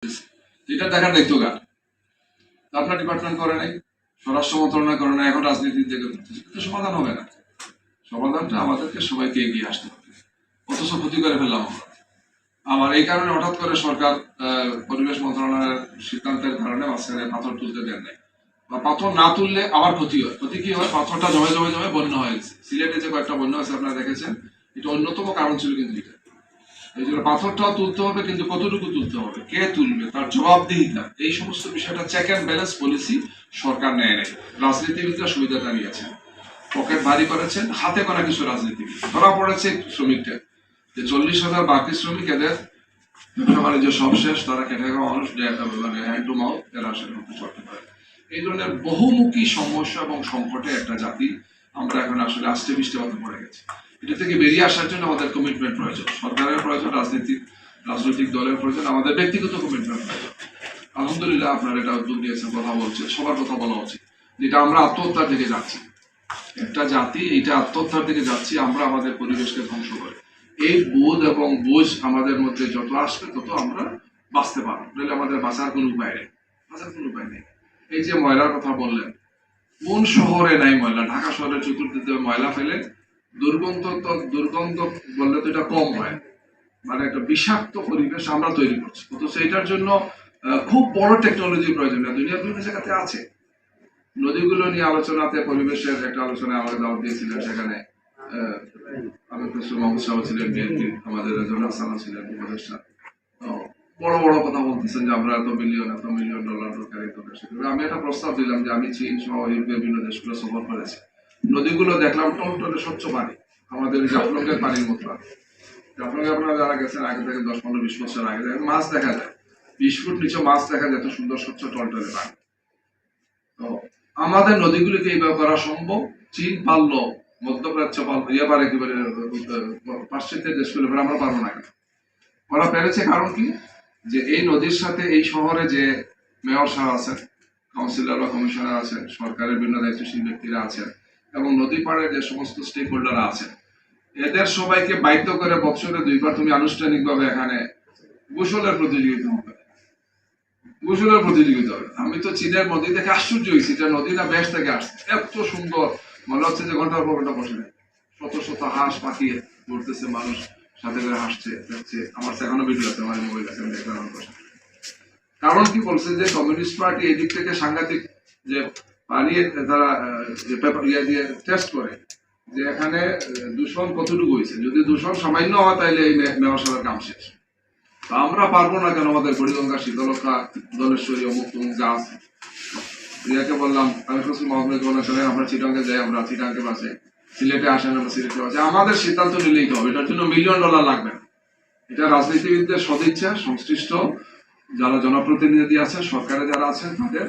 এটা দেখার দায়িত্ব কার? আপনার ডিপার্টমেন্ট করে নাই, স্বরাষ্ট্র মন্ত্রণালয় করে নাই, এখন রাজনীতির দিকে করতেছে, কিন্তু সমাধান হবে না। সমাধানটা আমাদেরকে সবাইকে এগিয়ে আসতে হবে, অথচ ক্ষতি করে ফেললাম আমরা। আমার এই কারণে হঠাৎ করে সরকার পরিবেশ মন্ত্রণালয়ের সিদ্ধান্তের কারণে মাঝখানে পাথর তুলতে দেন নাই, বা পাথর না তুললে আবার ক্ষতি হয়। ক্ষতি কি হয়? পাথরটা জমে জমে জমে বন্যা হয়ে গেছে। সিলেটে যে কয়েকটা বন্যা আছে আপনারা দেখেছেন, এটা অন্যতম কারণ ছিল কিন্তু এটা। এই জন্য পাথরটাও তুলতে হবে, কিন্তু কতটুকু তুলতে হবে, কে তুলবে, তার জবাবদিহিতা, এই সমস্ত বিষয়টা চেক অ্যান্ড ব্যালেন্স পলিসি সরকার নেয় নাই। রাজনীতিবিদরা সুবিধাটা নিয়েছেন, পকেট ভারী করেছেন, হাতে করা কিছু রাজনীতিবিদ ধরা পড়েছে শ্রমিকদের যে 40,000 বাকি শ্রমিক, এদের বাণিজ্য সব শেষ, তারা খেটে খাওয়া মানুষ, মানে হ্যান্ড টু মাউথ, এরা আসলে করতে পারে। এই ধরনের বহুমুখী সমস্যা এবং সংকটে একটা জাতি আমরা এখন আসলে আষ্টে পৃষ্ঠে মতো পড়ে গেছি। এটা থেকে বেরিয়ে আসার জন্য আমাদের কমিটমেন্ট প্রয়োজন, সরকারের প্রয়োজন, রাজনৈতিক দলের প্রয়োজন, আমাদের ব্যক্তিগত কমিটমেন্ট প্রয়োজন। আলহামদুলিল্লাহ আপনারা এটা উদ্যোগ নিয়েছেন, কথা বলছেন, সবার কথা বলা উচিত। যেটা আমরা আত্মহত্যার দিকে যাচ্ছি, একটা জাতি এটা আত্মহত্যার দিকে যাচ্ছি, আমরা আমাদের পরিবেশকে ধ্বংস করে। এই বোধ এবং বোঝ আমাদের মধ্যে যত আসবে তত আমরা বাঁচতে পারবো, নাহলে আমাদের বাঁচার কোনো উপায় নেই, বাঁচার কোনো উপায় নেই। এই যে ময়লার কথা বললেন, কোন শহরে নাই ময়লা? ঢাকা শহরের চতুর্দিকে ময়লা ফেলে দুর্গন্ধ বললে তো এটা কম হয়, মানে একটা বিষাক্ত পরিবেশ আমরা তৈরি করছি। অথচ এটার জন্য খুব বড় টেকনোলজির প্রয়োজন, দুনিয়ার বিভিন্ন জায়গাতে আছে। নদীগুলো নিয়ে আলোচনাতে, পরিবেশের একটা আলোচনায় আমাদের দাওয়াত দিয়েছিলেন, সেখানে আমি মোহাম্মদ সাহেব ছিলেন, বিএনপি আমাদের হাসান ছিলেন উপদেষ্টা। বড় বড় কথা বলতেছেন যে আমরা এত মিলিয়ন ডলার দরকার। আমি একটা প্রস্তাব দিলাম যে আমি চীন সহ বিভিন্ন দেশগুলো সফর করেছি, নদীগুলো দেখলাম টলটলে স্বচ্ছ পানি, আমাদের জাফলংয়ের পানির মতো। জাফলংয়ে আপনারা যারা গেছেন আগে থেকে 10-15-20 বছর আগে, মাছ দেখা যায় 20 ফুট নিচে, মাছ দেখা যায়, এত সুন্দর স্বচ্ছ টলটলে পানি। তো আমাদের নদীগুলিকে এইভাবে করা সম্ভব। চীন পারলো, মধ্যপ্রাচ্য পারলো, পারে একেবারে পাশ্চাত্যের দেশগুলো, আমরা পারবো না কেন? ওরা পেরেছে, কারণ কি? যে এই নদীর সাথে এই শহরে যে মেয়র সাহেব আছেন, কাউন্সিলর বা কমিশনার আছেন, সরকারের বিভিন্ন দায়িত্বশীল ব্যক্তিরা আছেন, এবং নদী পাড়ে যে সমস্ত স্টেক হোল্ডাররা আছেন, এদের সবাইকে বাধ্য করে বছরে 2বার তুমি আনুষ্ঠানিকভাবে এখানে গোসলের প্রতিযোগিতা হবে, গোসলের প্রতিযোগিতা হবে। আমি তো চীনের নদী দেখে আশ্চর্য হয়েছি, যে নদী না বেশ থেকে আসছে, এত সুন্দর, মনে হচ্ছে যে ঘন্টার পর ঘন্টা বসে নেই। শত শত হাঁস পাখি ঘুরতেছে, মানুষ সাথে করে হাসছে, দেখছে। আমার এখনো ভিডিও আছে, আমার মোবাইল আছে, আমি দেখলাম। কারণ কি বলছে যে কমিউনিস্ট পার্টি এই দিক থেকে সাংঘাতিক, যে পানি তারা যে পেপার দিয়ে টেস্ট করে যে এখানে দূষণ কতটুকু হয়েছে, যদি দূষণ সামান্য হয় তাহলে এই মেয়র সাহেবের কাম শেষ। তো আমরা পারবো না কেন? আমাদের বুড়িগঙ্গা, শীতলক্ষা, দলেশ্বরী, অমুক তমুক যা আছে, রিয়াকে বললাম, আমি শুনছি মোহাম্মদ বলেছিলেন আমরা চিটাঙ্গে যাই, আমরা চিটাঙ্গে বাসে, সিলেটে আসেন, আমরা সিলেটে বাসে। আমাদের সিদ্ধান্ত নিলেই তো হবে, এটার জন্য $1,000,000 লাগবে না। এটা রাজনীতিবিদদের সদিচ্ছা, সংশ্লিষ্ট যারা জনপ্রতিনিধি আছেন, সরকারে যারা আছেন, তাদের